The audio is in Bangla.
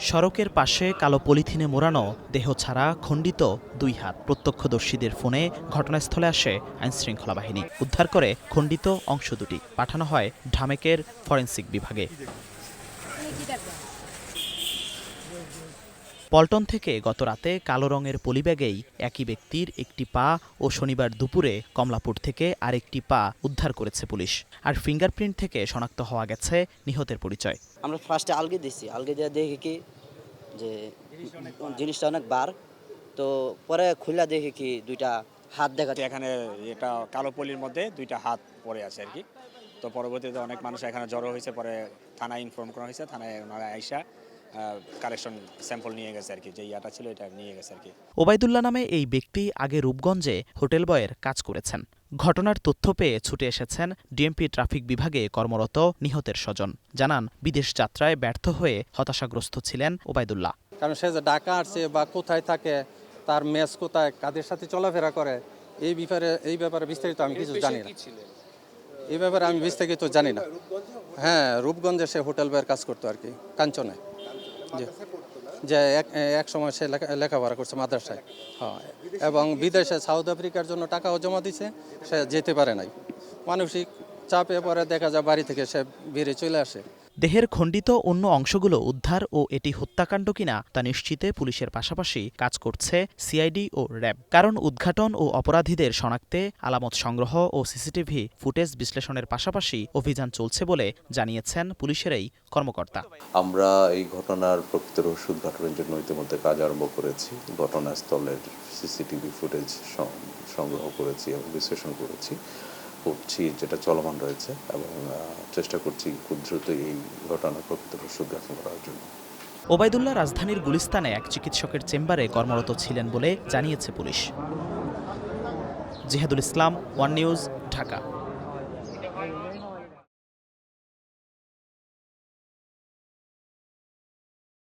সড়কের পাশে কালো পলিথিনে মোড়ানো দেহ ছাড়া খণ্ডিত দুই হাত। প্রত্যক্ষদর্শীদের ফোনে ঘটনাস্থলে আসে আইনশৃঙ্খলা বাহিনী। উদ্ধার করে খণ্ডিত অংশ দুটি পাঠানো হয় ঢামেকের ফরেনসিক বিভাগে। পল্টন থেকে গত রাতে কালো রঙের পলিব্যাগেই একই ব্যক্তির একটি পা ও শনিবার দুপুরে কমলাপুর থেকে আরেকটি পা উদ্ধার করেছে পুলিশ। আর ফিঙ্গারপ্রিন্ট থেকে শনাক্ত হওয়া গেছে নিহতের পরিচয়। আমরা ফার্স্টে আলগে দিছি, আলগে দিয়ে দেখি কি যে জিনিসটা অনেক বার, তো পরে খুলে দেখি কি দুইটা হাত দেখা যায়। এখানে এটা কালো পলির মধ্যে দুইটা হাত পড়ে আছে আর কি। তো পরবর্তীতে অনেক মানুষ এখানে জড়ো হয়েছে, পরে থানায় ইনফর্ম করা হয়েছে, থানায় ওনারা আইসা কালেকশন স্যাম্পল নিয়ে গেছে আর কি, যে ইয়াটা ছিল এটা নিয়ে গেছে আর কি। ওবায়দুল্লাহ নামে এই ব্যক্তি আগে রূপগঞ্জে হোটেল বয়ের কাজ করেছেন। ঘটনার তথ্য পেয়ে ছুটে এসেছেন ডিএমপি ট্রাফিক বিভাগে কর্মরত নিহতের স্বজন। জানান, বিদেশ যাত্রায় ব্যর্থ হয়ে হতাশাগ্রস্ত ছিলেন ওবায়দুল্লাহ। কারণ সে যে ঢাকা আসছে বা কোথায় থাকে, তার মেস কোথায়, কাদের সাথে চলাফেরা করে, এই ব্যাপারে বিস্তারিত আমি কিছু জানি না। এই ব্যাপারে আমি বিস্তারিত জানি না। হ্যাঁ, রূপগঞ্জে সে হোটেল বয়ের কাজ করতো আর কি, কাঞ্চনে। যে এক সময় সে লেখাপড়া করছে মাদ্রাসায়। হ্যাঁ, এবং বিদেশে সাউথ আফ্রিকার জন্য টাকাও জমা দিছে, সে যেতে পারে নাই। মানসিক চাপে পরে দেখা যায় বাড়ি থেকে সে বেরিয়ে চলে আসে। দেহের খণ্ডিত অন্য অংশগুলো উদ্ধার ও এটি হত্যাকাণ্ড কিনা তা নিশ্চিতে পুলিশের পাশাপাশি কাজ করছে সিআইডি ও র্যাব। কারণ উদ্ঘাটন ও অপরাধীদের শনাক্তে আলামত সংগ্রহ ও সিসিটিভি ফুটেজ বিশ্লেষণের পাশাপাশি অভিযান চলছে বলে জানিয়েছেন পুলিশের এই কর্মকর্তা। আমরা এই ঘটনার প্রকৃত রহস্য উদ্ঘাটনের জন্য ইতিমধ্যে কাজ আরম্ভ করেছি। ঘটনাস্থলের সিসিটিভি ফুটেজ সংগ্রহ করেছি এবং বিশ্লেষণ করছি, যেটা চলমান রয়েছে, এবং চেষ্টা করছি খুব দ্রুত এই ঘটনার প্রকৃত রহস্য উদ্ঘাটন করার জন্য। ওবায়দুল্লাহ রাজধানীর গুলিস্তানে এক চিকিৎসকের চেম্বারে কর্মরত ছিলেন বলে জানিয়েছে পুলিশ। জিহাদুল ইসলাম, ওয়ান নিউজ, ঢাকা।